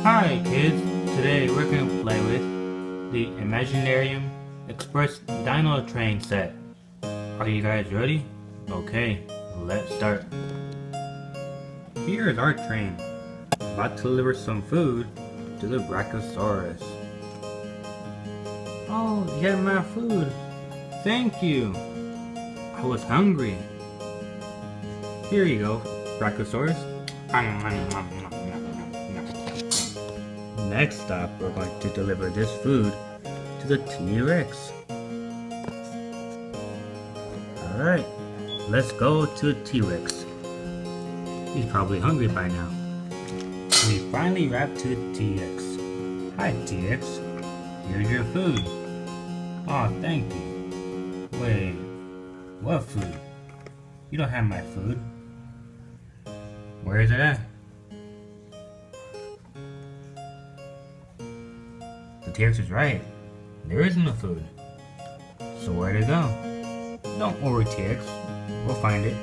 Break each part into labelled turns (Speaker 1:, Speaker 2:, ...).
Speaker 1: Hi kids, today we're going to play with the Imaginarium Express Dino train set. Are you guys ready? Okay, let's start. Here's our train, about to deliver some food to the Brachiosaurus. Oh, you have my food. Thank you. I was hungry. Here you go, Brachiosaurus. Next stop, we're going to deliver this food to the T-Rex. Alright, let's go to the T-Rex. He's probably hungry by now. We finally arrived to the T-Rex. Hi T-Rex, here's your food. Aw, thank you. Wait, what food? You don't have my food. Where is it at? The T-Rex is right. There is no food. So where'd it go? Don't worry, T-Rex. We'll find it.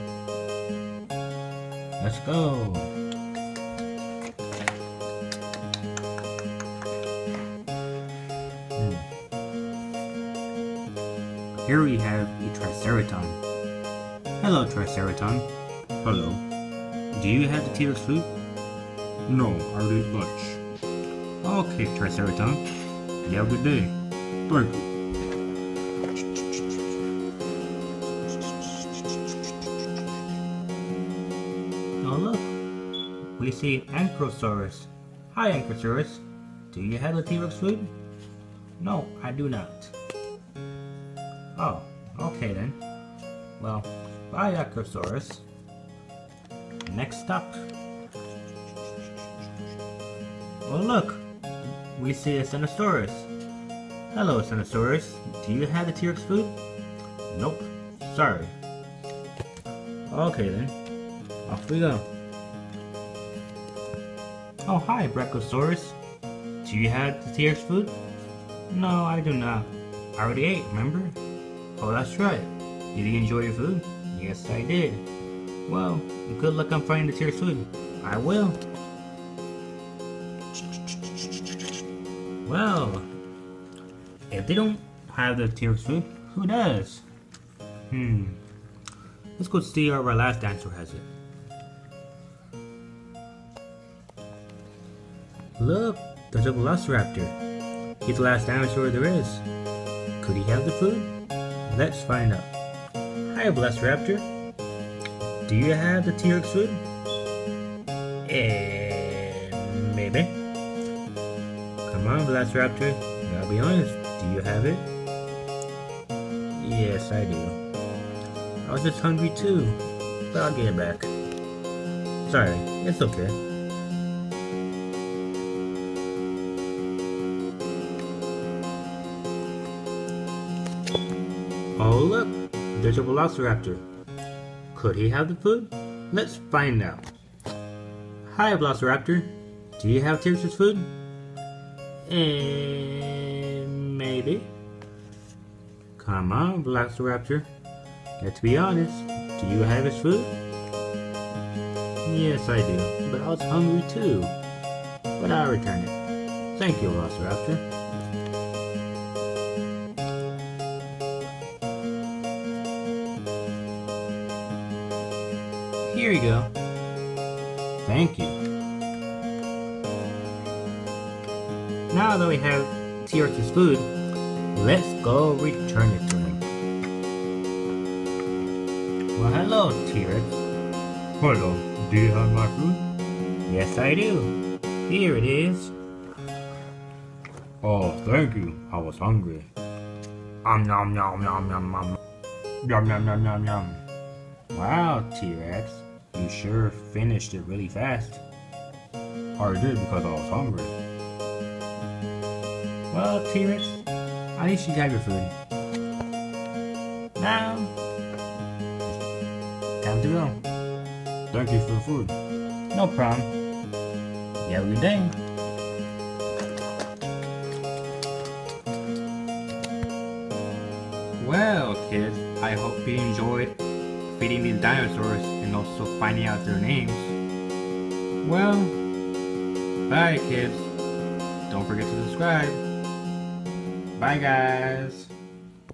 Speaker 1: Let's go. Here we have a Triceraton. Hello, Triceraton.
Speaker 2: Hello.
Speaker 1: Do you have the T-Rex food?
Speaker 2: No, I ate lunch.
Speaker 1: Okay, Triceraton. You have a good day.
Speaker 2: Thank you.
Speaker 1: Oh look, we see Ankylosaurus. Hi Ankylosaurus. Do you have the T-Rex food? No, I do not. Oh, okay then. Well, bye Ankylosaurus. Next stop. Oh look, we see a Dinosaurus. Hello Dinosaurus, do you have the T-Rex food? Nope, sorry. Okay then, off we go. Oh hi Brachiosaurus, do you have the T-Rex food? No, I do not. I already ate, remember? Oh that's right. Did you enjoy your food? Yes I did. Well, good luck on finding the T-Rex food. I will. Well, if they don't have the T-Rex food, who does? Let's go see if our last dinosaur has it. Look, there's a Velociraptor. He's the last dinosaur there is. Could he have the food? Let's find out. Hi Velociraptor. Do you have the T-Rex food? Maybe. Come on, Velociraptor. You gotta be honest. Do you have it? Yes, I do. I was just hungry too, but I'll get it back. Sorry, it's okay. Oh look, there's a Velociraptor. Could he have the food? Let's find out. Hi Velociraptor, do you have T-Rex's food? Maybe. Come on Velociraptor, let's be honest, do you have his food? Yes I do, but I was hungry too. But I'll return it. Thank you Velociraptor. Here you go. Thank you. Now that we have T-Rex's food, let's go return it to him. Well, hello, T-Rex.
Speaker 2: Hello. Do you have my food?
Speaker 1: Yes, I do. Here it is.
Speaker 2: Oh, thank you. I was hungry.
Speaker 1: Nom nom nom nom nom nom.
Speaker 2: Yum yum yum yum yum.
Speaker 1: Wow, T-Rex. You sure finished it really fast.
Speaker 2: I did because I was hungry.
Speaker 1: Well, T-Rex, at least you have your food. Now, time to go.
Speaker 2: Thank you for the food.
Speaker 1: No problem. You have a good day. Well, kids, I hope you enjoyed feeding these dinosaurs and also finding out their names. Well, bye kids. Don't forget to subscribe. Bye, guys.